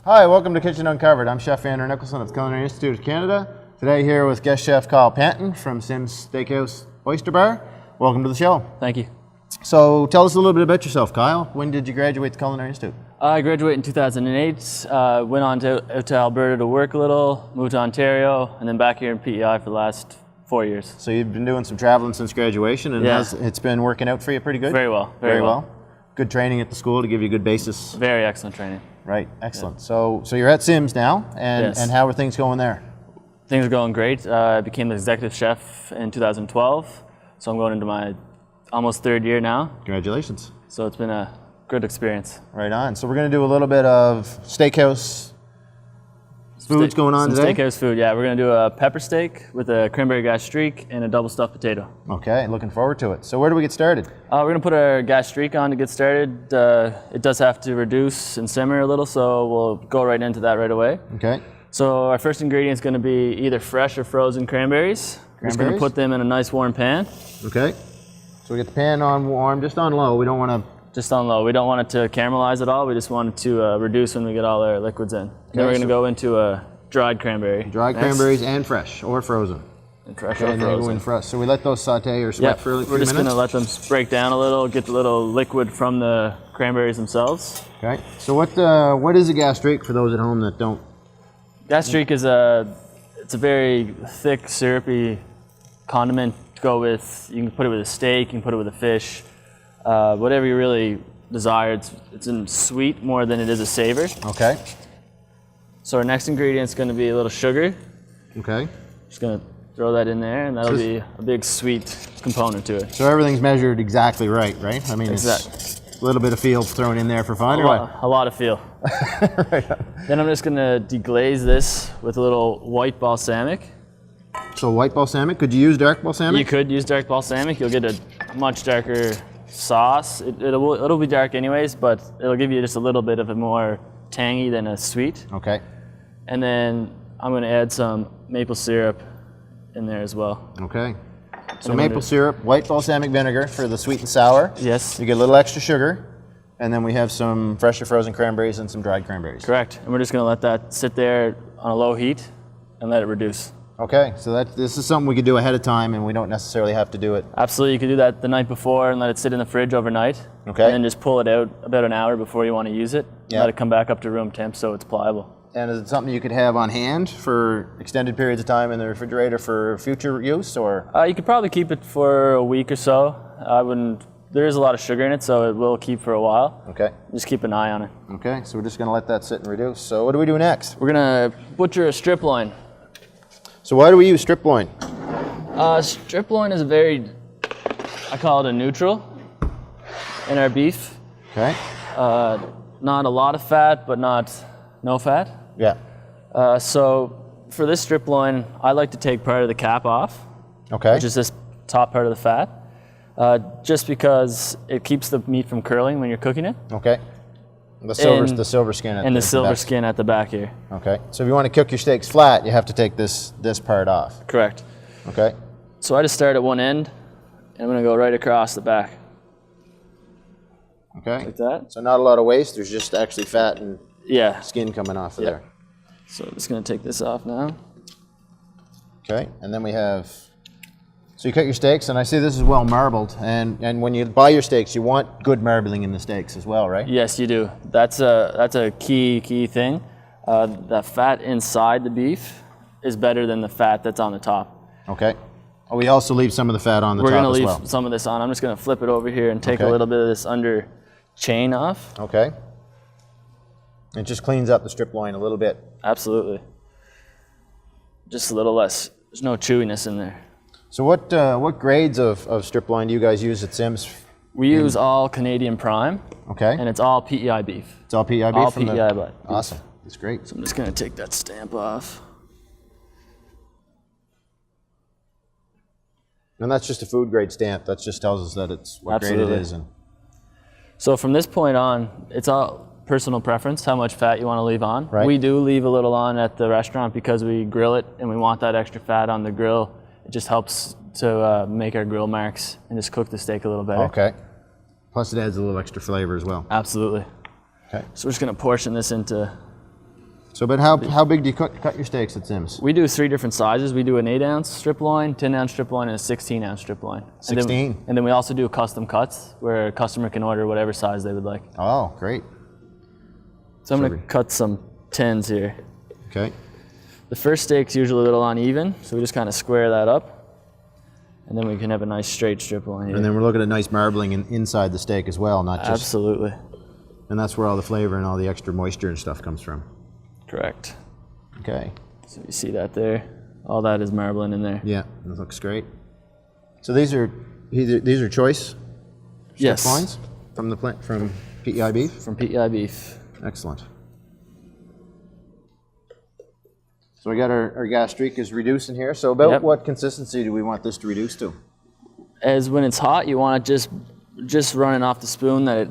Hi, welcome to Kitchen Uncovered. I'm Chef Andrew Nicholson at the Culinary Institute of Canada. Today here with guest chef Kyle Panton from Simms Steakhouse Oyster Bar. Welcome to the show. Thank you. So tell us a little bit about yourself, Kyle. When did you graduate the Culinary Institute? I graduated in 2008, went on to Alberta to work a little, moved to Ontario, and then back here in PEI for the last 4 years. So you've been doing some traveling since graduation, and it's been working out for you pretty good? Very well. Very well. Good training at the school to give you a good basis? Very excellent training. Right, excellent. Yeah. So you're at Simms now, and how are things going there? Things are going great. I became the executive chef in 2012, so I'm going into my almost third year now. Congratulations. So it's been a good experience. Right on. So we're going to do a little bit of steakhouse foods going on today? Steakhouse food, yeah. We're going to do a pepper steak with a cranberry gastrique and a double stuffed potato. Okay, looking forward to it. So where do we get started? We're going to put our gastrique on to get started. It does have to reduce and simmer a little, so we'll go right into that right away. Okay. So our first ingredient is going to be either fresh or frozen cranberries. We're just going to put them in a nice warm pan. Okay. So we get the pan on warm, just on low. We don't want to... Just on low. We don't want it to caramelize at all. We just want it to reduce when we get all our liquids in. Okay, then we're going to go into a dried cranberry. Dried cranberries and fresh or frozen. And fresh or frozen. And then go in fresh. So we let those saute or sweat for a few minutes? We're just going to let them break down a little, get the little liquid from the cranberries themselves. Okay. So what is a gastrique for those at home that don't? Gastrique is it's a very thick, syrupy condiment to go with. You can put it with a steak, you can put it with a fish. Whatever you really desire. It's in sweet more than it is a savor. Okay. So our next ingredient is going to be a little sugar. Okay. Just going to throw that in there, and that'll be a big sweet component to it. So everything's measured exactly right? I mean, exactly. It's a little bit of feel thrown in there for fun, or what? A lot of feel. Right on. Then I'm just going to deglaze this with a little white balsamic. So white balsamic, could you use dark balsamic? You could use dark balsamic. You'll get a much darker sauce. It'll be dark anyways, but it'll give you just a little bit of a more tangy than a sweet. Okay. And then I'm going to add some maple syrup in there as well. Okay. So maple syrup, white balsamic vinegar for the sweet and sour. Yes. You get a little extra sugar, and then we have some fresh or frozen cranberries and some dried cranberries. Correct. And we're just going to let that sit there on a low heat and let it reduce. Okay, so this is something we could do ahead of time, and we don't necessarily have to do it. Absolutely, you could do that the night before and let it sit in the fridge overnight. Okay. And then just pull it out about an hour before you want to use it. Yeah. Let it come back up to room temp so it's pliable. And is it something you could have on hand for extended periods of time in the refrigerator for future use, or? You could probably keep it for a week or so. There is a lot of sugar in it, so it will keep for a while. Okay. Just keep an eye on it. Okay, so we're just going to let that sit and reduce. So what do we do next? We're going to butcher a strip loin. So why do we use strip loin? Strip loin is I call it a neutral in our beef. Okay. Not a lot of fat, but not no fat. Yeah. So for this strip loin, I like to take part of the cap off. Okay. Which is this top part of the fat. Just because it keeps the meat from curling when you're cooking it. Okay. The silver skin at the silver skin at the back here. Okay. So if you want to cook your steaks flat, you have to take this part off. Correct. Okay. So I just start at one end, and I'm going to go right across the back. Okay. Like that. So not a lot of waste. There's just actually fat and skin coming off of there. So I'm just going to take this off now. Okay. And then we have. So you cut your steaks, and I see this is well marbled. And when you buy your steaks, you want good marbling in the steaks as well, right? Yes, you do. That's a key thing. The fat inside the beef is better than the fat that's on the top. Okay. Oh, we also leave some of the fat on the top as well. We're going to leave some of this on. I'm just going to flip it over here and take a little bit of this under chain off. Okay. It just cleans up the strip loin a little bit. Absolutely. Just a little less. There's no chewiness in there. So what grades of strip loin do you guys use at Simms? We use all Canadian prime. Okay. And it's all PEI beef. It's all PEI beef? All PEI beef. Awesome. That's great. So I'm just going to take that stamp off. And that's just a food grade stamp. That just tells us that it's what grade it is. So from this point on, it's all personal preference, how much fat you want to leave on. Right. We do leave a little on at the restaurant because we grill it and we want that extra fat on the grill. It just helps to make our grill marks and just cook the steak a little better. Okay. Plus it adds a little extra flavor as well. Absolutely. Okay. So we're just going to portion this into So, but how big do you cut your steaks at Sims? We do 3 different sizes. We do an 8-ounce strip loin, 10-ounce strip loin, and a 16-ounce strip loin. 16? And then we also do custom cuts where a customer can order whatever size they would like. Oh, great. So I'm going to cut some 10s here. Okay. The first steak's usually a little uneven, so we just kind of square that up. And then we can have a nice straight strip loin here. And then we're looking at nice marbling inside the steak as well, not just... Absolutely. And that's where all the flavor and all the extra moisture and stuff comes from. Correct. Okay. So you see that there? All that is marbling in there. Yeah, that looks great. So these are choice Yes. strip loins from the plant from PEI beef. From PEI beef. Excellent. So we got our gastrique is reducing here. So about what consistency do we want this to reduce to? As when it's hot, you want it just running off the spoon, that it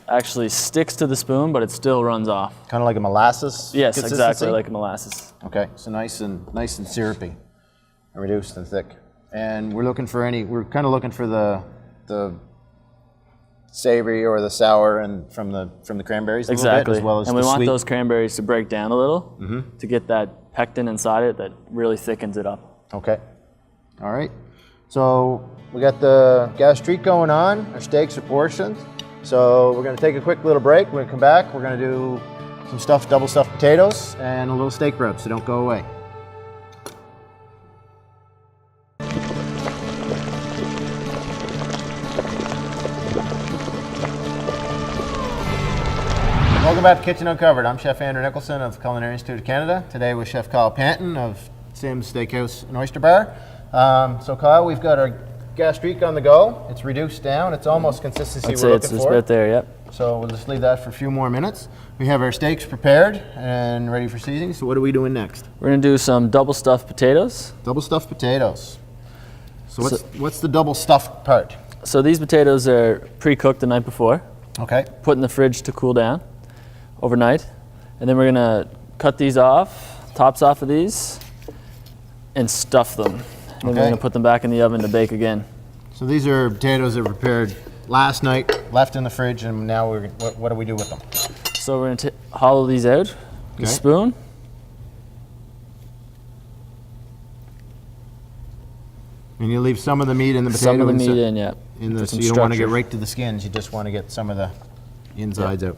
actually sticks to the spoon, but it still runs off. Kind of like a molasses. Yes, consistency? exactly like a molasses. Okay, so nice and syrupy, and reduced and thick. And we're kind of looking for the savory or the sour and from the cranberries a little bit, as well as and we the want sweet. those cranberries to break down a little to get that pectin inside it that really thickens it up. Okay. All right. So we got the gastrique going on. Our steaks are portioned. So we're going to take a quick little break. When we come back, we're going to do some double stuffed potatoes and a little steak rub, so don't go away. Welcome back to Kitchen Uncovered. I'm Chef Andrew Nicholson of Culinary Institute of Canada. Today with Chef Kyle Panton of Sims Steakhouse and Oyster Bar. So Kyle, we've got our gastrique on the go. It's reduced down. It's almost consistency we're looking for. It's right there, yep. So we'll just leave that for a few more minutes. We have our steaks prepared and ready for seasoning. So what are we doing next? We're going to do some double stuffed potatoes. Double stuffed potatoes. So what's the double stuffed part? So these potatoes are pre-cooked the night before. Okay. Put in the fridge to cool down overnight. And then we're going to cut these off, tops off of these, and stuff them. And then we're going to put them back in the oven to bake again. So these are potatoes that were prepared last night, left in the fridge, and now what do we do with them? So we're going to hollow these out with a spoon. And you leave some of the meat in the potato. Some of the meat in, yeah. So you don't want to get right to the skins. You just want to get some of the insides out.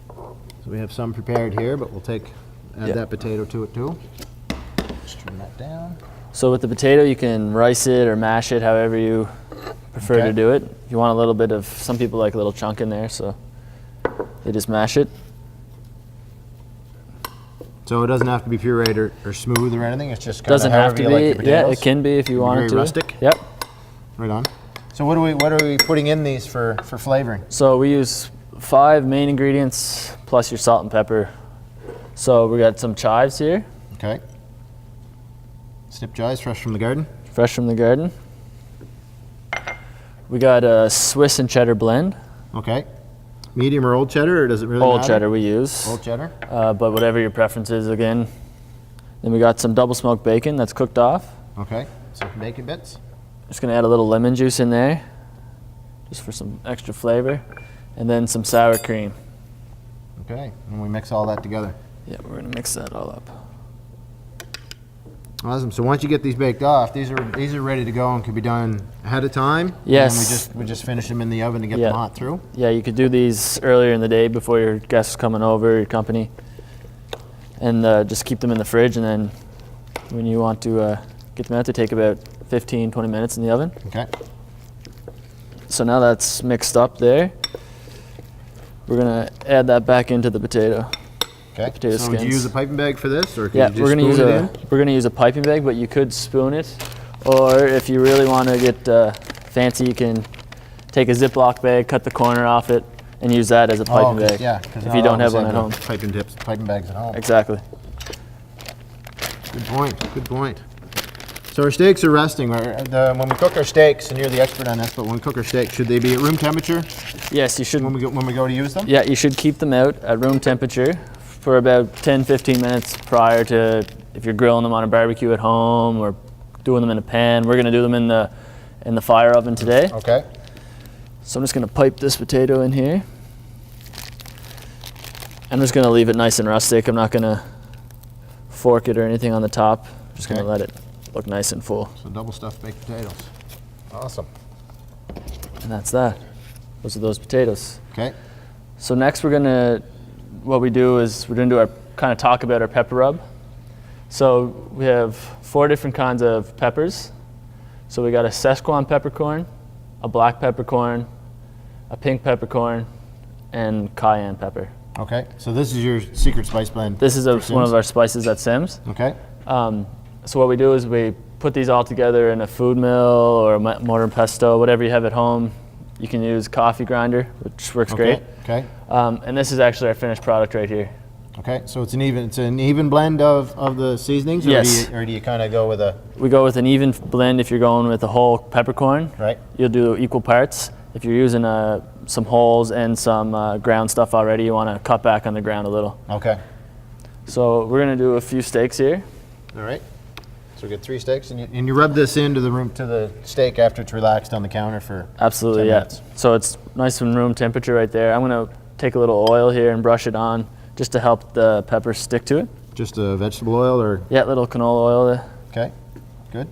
So we have some prepared here, but we'll add that potato to it too. Just turn that down. So with the potato, you can rice it or mash it, however you prefer to do it. If you want a little bit of, some people like a little chunk in there, so they just mash it. So it doesn't have to be pureed or smooth or anything. It's just kind doesn't of have to be. Like your potatoes. Yeah, it can be if you want it to. Very rustic. Yep. Right on. So what are we putting in these for flavoring? So we use 5 main ingredients plus your salt and pepper. So we got some chives here. Okay. Snip chives, fresh from the garden. Fresh from the garden. We got a Swiss and cheddar blend. Okay. Medium or old cheddar, or does it really matter? Old cheddar we use. Old cheddar. But whatever your preference is, again. Then we got some double smoked bacon that's cooked off. Okay. Some bacon bits. Just gonna add a little lemon juice in there, just for some extra flavor. And then some sour cream. Okay. And we mix all that together. Yeah, we're gonna mix that all up. Awesome. So once you get these baked off, these are ready to go and can be done ahead of time. Yes. And we just finish them in the oven to get them hot through. Yeah, you could do these earlier in the day before your guests coming over, your company, and just keep them in the fridge. And then when you want to get them out, they take about 15, 20 minutes in the oven. Okay. So now that's mixed up there. We're gonna add that back into the potato. Okay. Potato so skins. do you use a piping bag for this, or can Yeah, you just we're gonna use a piping bag, but you could spoon it, or if you really want to get fancy, you can take a Ziploc bag, cut the corner off it, and use that as a piping bag. Yeah, if you don't have one at home. Piping bags at home. Exactly. Good point. Good point. So our steaks are resting. When we cook our steaks, and you're the expert on this, but when we cook our steaks, should they be at room temperature? Yes, you should. When we go to use them? Yeah, you should keep them out at room temperature for about 10-15 minutes prior to, if you're grilling them on a barbecue at home or doing them in a pan. We're going to do them in the fire oven today. So I'm just going to pipe this potato in here. I'm just gonna leave it nice and rustic. I'm not gonna fork it or anything on the top. Just gonna let it look nice and full. So double stuffed baked potatoes. Awesome. And that's that. Those are those potatoes. Okay. So next what we do is we're gonna do talk about our pepper rub. So we have 4 different kinds of peppers. So we got a Szechuan peppercorn, a black peppercorn, a pink peppercorn, and cayenne pepper. Okay. So this is your secret spice blend. This is one of our spices at Sims. Okay. So what we do is we put these all together in a food mill or a mortar and pesto, whatever you have at home. You can use coffee grinder, which works great. Okay. And this is actually our finished product right here. Okay. So it's an even blend of the seasonings. Yes. Or do you kind of go with a? We go with an even blend if you're going with a whole peppercorn. Right. You'll do equal parts. If you're using some wholes and some ground stuff already, you want to cut back on the ground a little. Okay. So we're gonna do a few steaks here. All right. So we get 3 steaks, and you rub this into the steak after it's relaxed on the counter for Absolutely, 10 yeah. minutes. So it's nice and room temperature right there. I'm gonna take a little oil here and brush it on just to help the peppers stick to it. Just a vegetable oil, or? Yeah, little canola oil there. Okay. Good.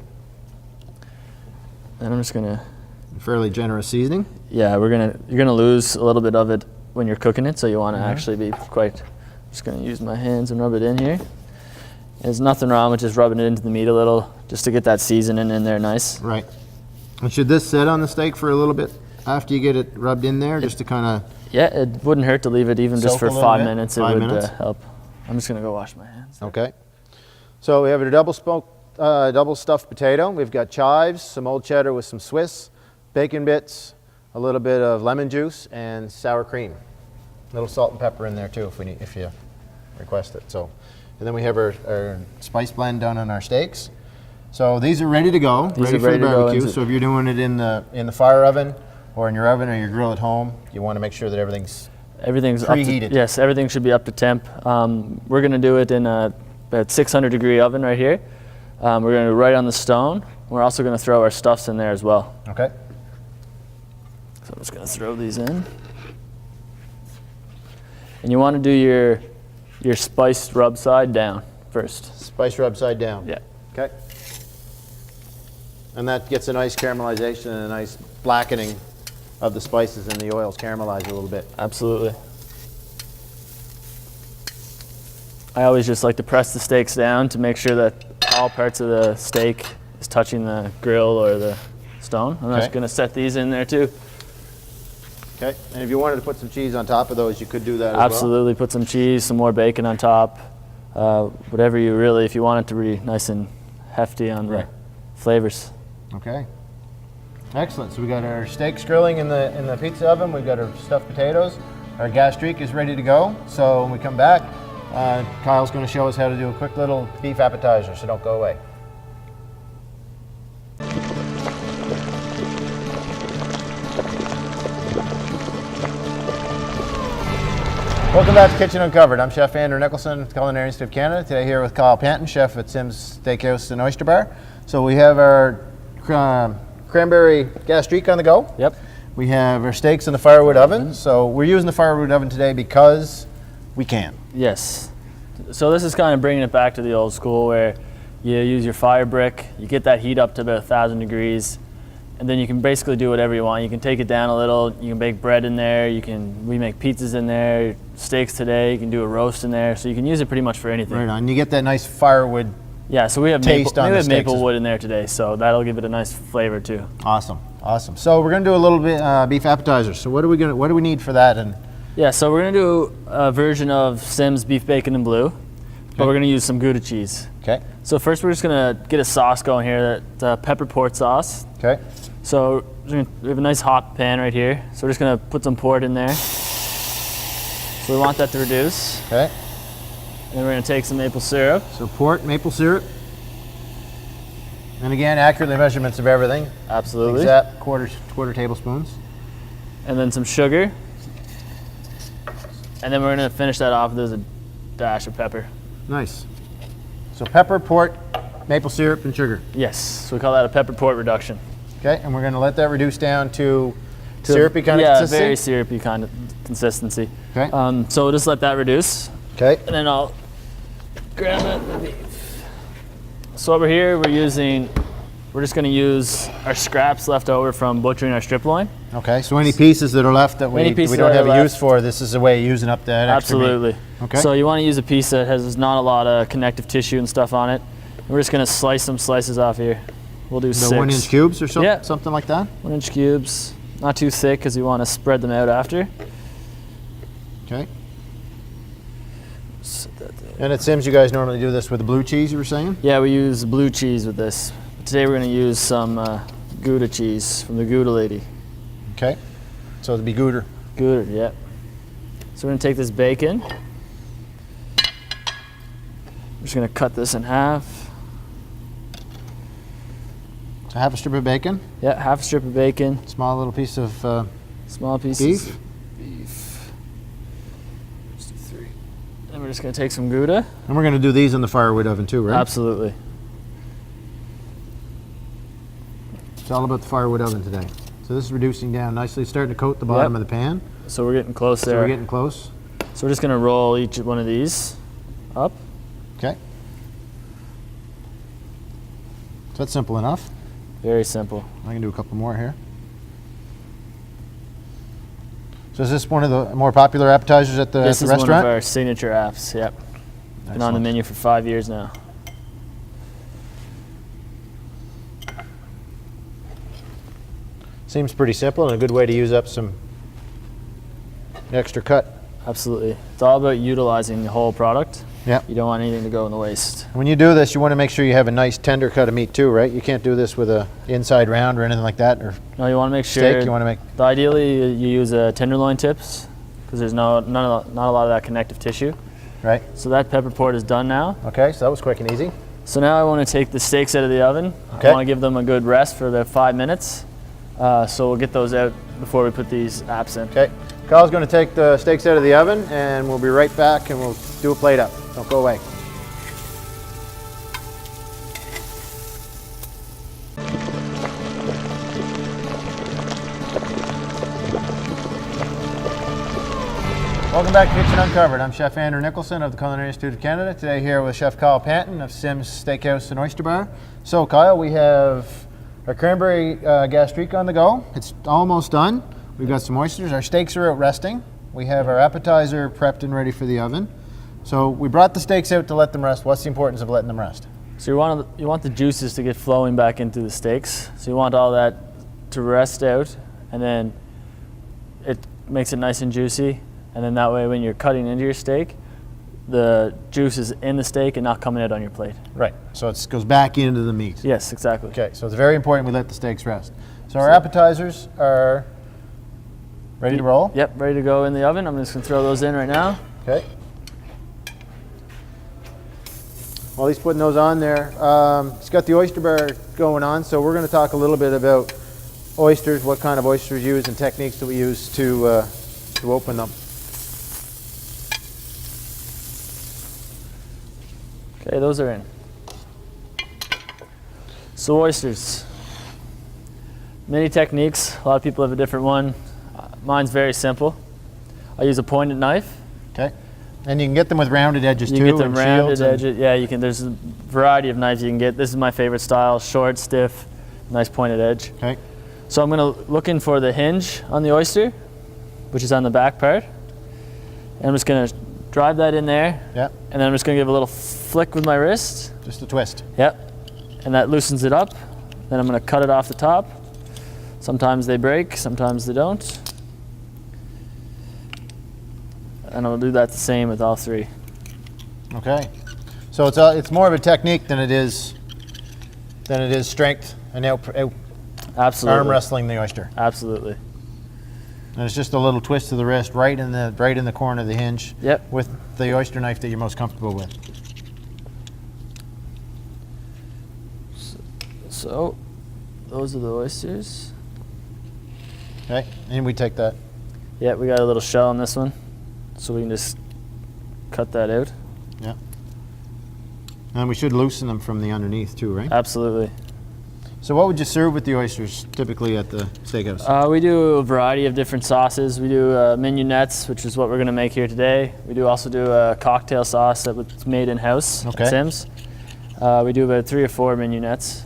And I'm just gonna. Fairly generous seasoning. Yeah, you're gonna lose a little bit of it when you're cooking it, so you want to actually be quite. Just gonna use my hands and rub it in here. There's nothing wrong with just rubbing it into the meat a little, just to get that seasoning in there nice. Right. And should this sit on the steak for a little bit after you get it rubbed in there, just to kind of? Yeah, it wouldn't hurt to leave it even just Soak for a little 5 bit? minutes. 5 It would minutes? help. I'm just gonna go wash my hands. Okay. So we have a double stuffed potato. We've got chives, some old cheddar with some Swiss, bacon bits, a little bit of lemon juice, and sour cream. A little salt and pepper in there too, if you request it. So, and then we have our spice blend done on our steaks. So these are ready to go, ready for the barbecue. So if you're doing it in the fire oven, or in your oven or your grill at home, you want to make sure that everything's preheated. Yes, everything should be up to temp. We're going to do it in about 600 degree oven right here. We're going to do right on the stone. We're also going to throw our stuffs in there as well. Okay. So I'm just going to throw these in. And you want to do your spiced rub side down first. Spice rub side down. Yeah. Okay. And that gets a nice caramelization and a nice blackening of the spices, and the oils caramelize a little bit. Absolutely. I always just like to press the steaks down to make sure that all parts of the steak is touching the grill or the stone. I'm just going to set these in there too. Okay, and if you wanted to put some cheese on top of those, you could do that as Absolutely, put some cheese, some more bacon on top. Whatever you really, if you want it to be nice and hefty on the flavors. Okay. Excellent. So we got our steaks grilling in the pizza oven. We've got our stuffed potatoes. Our gas streak is ready to go. So when we come back, Kyle's going to show us how to do a quick little beef appetizer. So don't go away. Welcome back to Kitchen Uncovered. I'm Chef Andrew Nicholson with Culinary Institute of Canada. Today here with Kyle Panton, chef at Sims Steakhouse and Oyster Bar. So we have our cranberry gas streak on the go. Yep. We have our steaks in the firewood oven. So we're using the firewood oven today because we can. Yes. So this is kind of bringing it back to the old school where you use your fire brick, you get that heat up to about 1,000 degrees, and then you can basically do whatever you want. You can take it down a little, you can bake bread in there, we make pizzas in there, steaks today, you can do a roast in there, so you can use it pretty much for anything. Right on. You get that nice firewood. Yeah, so we have taste on the steaks. maple wood in there today, so that'll give it a nice flavor too. Awesome, awesome. So we're gonna do a little bit beef appetizer. So what do we need for that? And yeah, so we're gonna do a version of Sims beef bacon and blue, but we're gonna use some Gouda cheese. Okay. So first we're just gonna get a sauce going here, that pepper port sauce. Okay. So we have a nice hot pan right here. So we're just gonna put some port in there. So we want that to reduce. Okay. And then we're gonna take some maple syrup. So port, maple syrup. And again, accurately measurements of everything. Absolutely. Exact quarter tablespoons. And then some sugar. And then we're gonna finish that off with a dash of pepper. Nice. So pepper, port, maple syrup, and sugar. Yes, so we call that a pepper port reduction. Okay, and we're gonna let that reduce down to Syrupy kind of yeah, consistency? very syrupy kind of consistency. Okay. So we'll just let that reduce, Okay. and then I'll grab the beef. So over here, we're just going to use our scraps left over from butchering our strip loin. Okay. So any pieces that are left that we don't have a use for, this is a way of using up that extra meat. Absolutely. Okay. So you want to use a piece that has not a lot of connective tissue and stuff on it. We're just going to slice some slices off here. We'll do The 6. 1-inch cubes or Yeah. something like that? 1-inch cubes. Not too thick because we want to spread them out after. Okay. Set that there. And it seems you guys normally do this with the blue cheese, you were saying? Yeah, we use blue cheese with this. But today we're going to use some Gouda cheese from the Gouda lady. Okay. So it'd be Gouda. Gouda, yeah. So we're going to take this bacon. I'm just going to cut this in half. So half a strip of bacon, Yeah, half a strip of bacon. small little piece of Small pieces. beef. Let's do 3. Then we're just going to take some Gouda. And we're going to do these in the firewood oven too, right? Absolutely. It's all about the firewood oven today. So this is reducing down nicely. It's starting to coat the bottom Yep. of the pan. So we're getting close So there. we're getting close. So we're just going to roll each one of these up. Okay. So that's simple enough. Very simple. I can do a couple more here. So is this one of the more popular appetizers at the This is restaurant? one of our signature apps. Yep. Been on the Excellent. menu for 5 years now. Seems pretty simple and a good way to use up some extra cut. Absolutely. It's all about utilizing the whole product. Yep. You don't want anything to go in the waste. When you do this, you want to make sure you have a nice tender cut of meat too, right? You can't do this with a inside round or anything like that, or No, you want to make sure. steak. You want to make Ideally, you use a tenderloin tips because there's not a lot of that connective tissue. right. So that pepper port is done now. Okay, so that was quick and easy. So now I want to take the steaks out of the oven. Okay. I want to give them a good rest for about 5 minutes. So we'll get those out before we put these apps in. Okay, Kyle's going to take the steaks out of the oven, and we'll be right back, and we'll do a plate up. Don't go away. Welcome back to Kitchen Uncovered. I'm Chef Andrew Nicholson of the Culinary Institute of Canada. Today here with Chef Kyle Panton of Sim's Steakhouse and Oyster Bar. So Kyle, we have our cranberry gastrique on the go. It's almost done. We've got some oysters. Our steaks are out resting. We have our appetizer prepped and ready for the oven. So we brought the steaks out to let them rest. What's the importance of letting them rest? So you want the juices to get flowing back into the steaks. So you want all that to rest out, and then it makes it nice and juicy. And then that way, when you're cutting into your steak, the juice is in the steak and not coming out on your plate. Right. So it goes back into the meat. Yes, exactly. Okay. So it's very important we let the steaks rest. So our appetizers are ready to roll. Yep, ready to go in the oven. I'm just gonna throw those in right now. Okay. While he's putting those on there, it's got the oyster bar going on, so we're going to talk a little bit about oysters, what kind of oysters use, and techniques that we use to open them. Okay, those are in. So oysters. Many techniques. A lot of people have a different one. Mine's very simple. I use a pointed knife. Okay. And you can get them with rounded edges You too. can get them and rounded shields and- edges. Yeah, you can. There's a variety of knives you can get. This is my favorite style: short, stiff, nice pointed edge. Okay. So I'm gonna look in for the hinge on the oyster, which is on the back part, and I'm just gonna drive that in there, Yeah. and then I'm just gonna give a little flick with my wrist. Just a twist. Yep, and that loosens it up. Then I'm gonna cut it off the top. Sometimes they break, sometimes they don't. And I'll do that the same with all 3. Okay. So it's more of a technique than it is strength and Absolutely. arm wrestling the oyster. Absolutely. And it's just a little twist of the wrist right in the corner of the hinge. Yep. With the oyster knife that you're most comfortable with. So, those are the oysters. Okay. And we take that. Yeah, we got a little shell on this one, so we can just cut that out. Yeah. And we should loosen them from the underneath too, right? Absolutely. So what would you serve with the oysters typically at the steakhouse? We do a variety of different sauces. We do mignonettes, which is what we're going to make here today. We do also do a cocktail sauce that's made in-house Okay. at Sim's. We do about 3 or 4 mignonettes.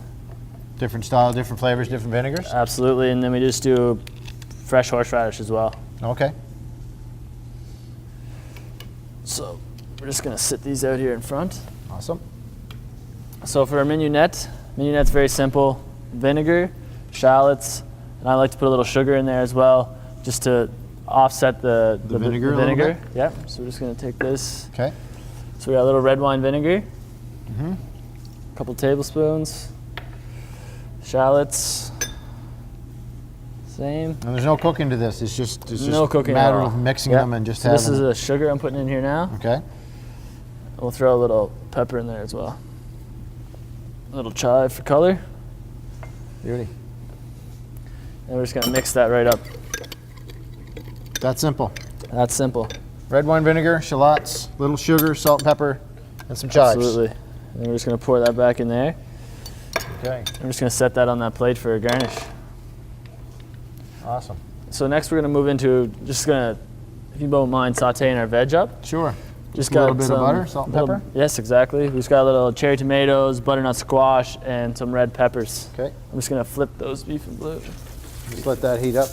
Different style, different flavors, different vinegars? Absolutely, and then we just do fresh horseradish as well. Okay. So we're just going to sit these out here in front. Awesome. So for our mignonette's very simple. Vinegar, shallots, and I like to put a little sugar in there as well, just to offset the vinegar a little bit? Yep. So we're just going to take this. Okay. So we got a little red wine vinegar, Mm-hmm. a couple tablespoons, shallots, same. And there's no cooking to this. It's just No cooking a at matter all. of mixing Yep. them and just So having this is the sugar I'm putting in here now. Okay. We'll throw a little pepper in there as well. A little chive for color. Beauty. And we're just going to mix that right up. That's simple. That's simple. Red wine vinegar, shallots, little sugar, salt, pepper, and some chives. Absolutely. And we're just going to pour that back in there. Okay. I'm just going to set that on that plate for a garnish. Awesome. So next we're going to move into just going to, if you don't mind, sauteing our veg up. Sure. Just a little got bit some of butter, salt and little- pepper. Yes, exactly. We've just got a little cherry tomatoes, butternut squash, and some red peppers. Okay. I'm just going to flip those beef and blue. Just let that heat up.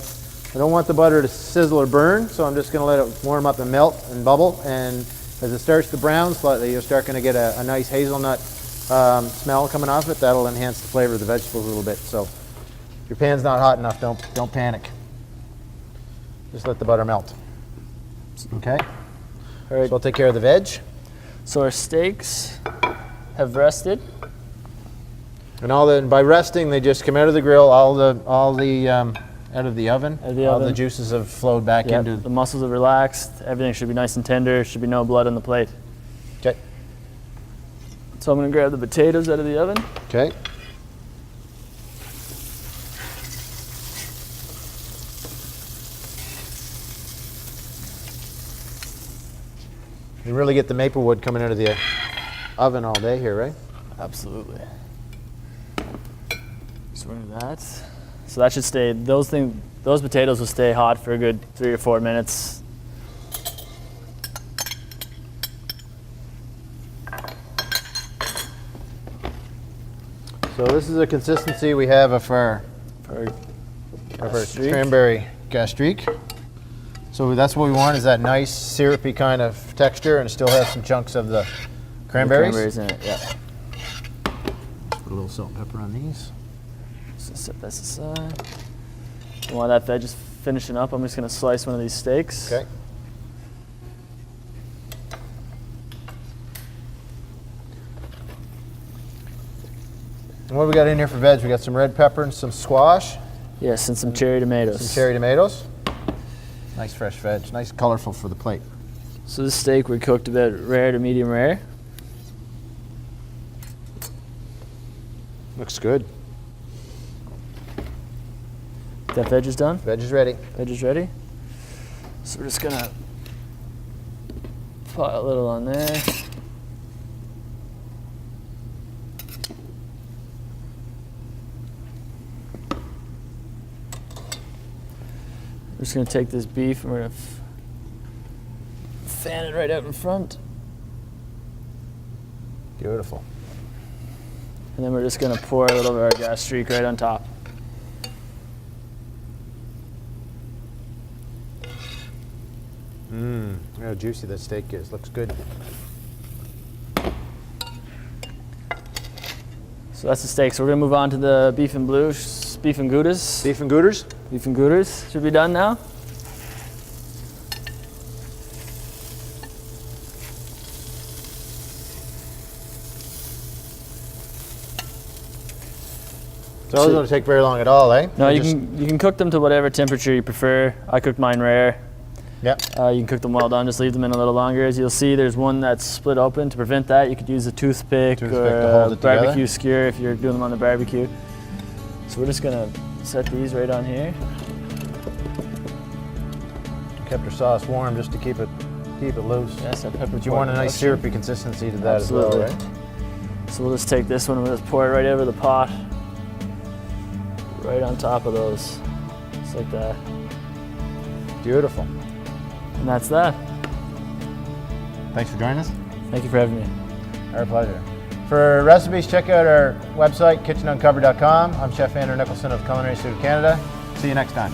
I don't want the butter to sizzle or burn, so I'm just going to let it warm up and melt and bubble. And as it starts to brown slightly, you'll start going to get a nice hazelnut smell coming off it. That'll enhance the flavor of the vegetables a little bit. So if your pan's not hot enough, don't panic. Just let the butter melt. Okay. All right. So I'll take care of the veg. So our steaks have rested. And by resting, they just come out of the grill, out of the oven. Out of the All the oven. juices have flowed back Yep, into. the muscles are relaxed. Everything should be nice and tender. Should be no blood on the plate. Okay. So I'm going to grab the potatoes out of the oven. Okay. You really get the maple wood coming out of the oven all day here, right? Absolutely. So we're gonna do that. So that should stay. Those potatoes will stay hot for a good 3 or 4 minutes. So this is the consistency we have of our Gastrique. cranberry gastrique. So that's what we want, is that nice syrupy kind of texture, and still have some chunks of the cranberries. Cranberries in it. Yeah. Put a little salt and pepper on these. So set this aside. While that veg is finishing up, I'm just gonna slice one of these steaks. Okay. And what we got in here for veg? We got some red pepper and some squash, Yes, and some cherry tomatoes. some cherry tomatoes. Nice fresh veg, nice colorful for the plate. So this steak we cooked about rare to medium rare. Looks good. That veg is done. Veg is ready. Veg is ready. So we're just gonna put a little on there. We're just gonna take this beef and we're gonna fan it right out in front. Beautiful. And then we're just gonna pour a little of our gastrique right on top. Mmm, look how juicy that steak is. Looks good. So that's the steak. So we're gonna move on to the beef and blue, beef and goudas. Beef and gouters. Beef and goudas should be done now. So it doesn't take very long at all, eh? No, You you can cook them to whatever temperature you prefer. I cooked mine rare. Yep. You can cook them well done, just leave them in a little longer. As you'll see, there's one that's split open. To prevent that, you could use a toothpick Toothpick or to hold a it together. barbecue skewer if you're doing them on the barbecue. So we're just gonna set these right on here. Kept your sauce warm just to keep it loose. Yes, that pepper. But you want a nice syrupy consistency to that as well, Absolutely. right? So we'll just take this one and we'll just pour it right over the pot. right on top of those, just like that. Beautiful. And that's that. Thanks for joining us. Thank you for having me. Our pleasure. For recipes, check out our website, kitchenuncovered.com. I'm Chef Andrew Nicholson of Culinary Institute of Canada. See you next time.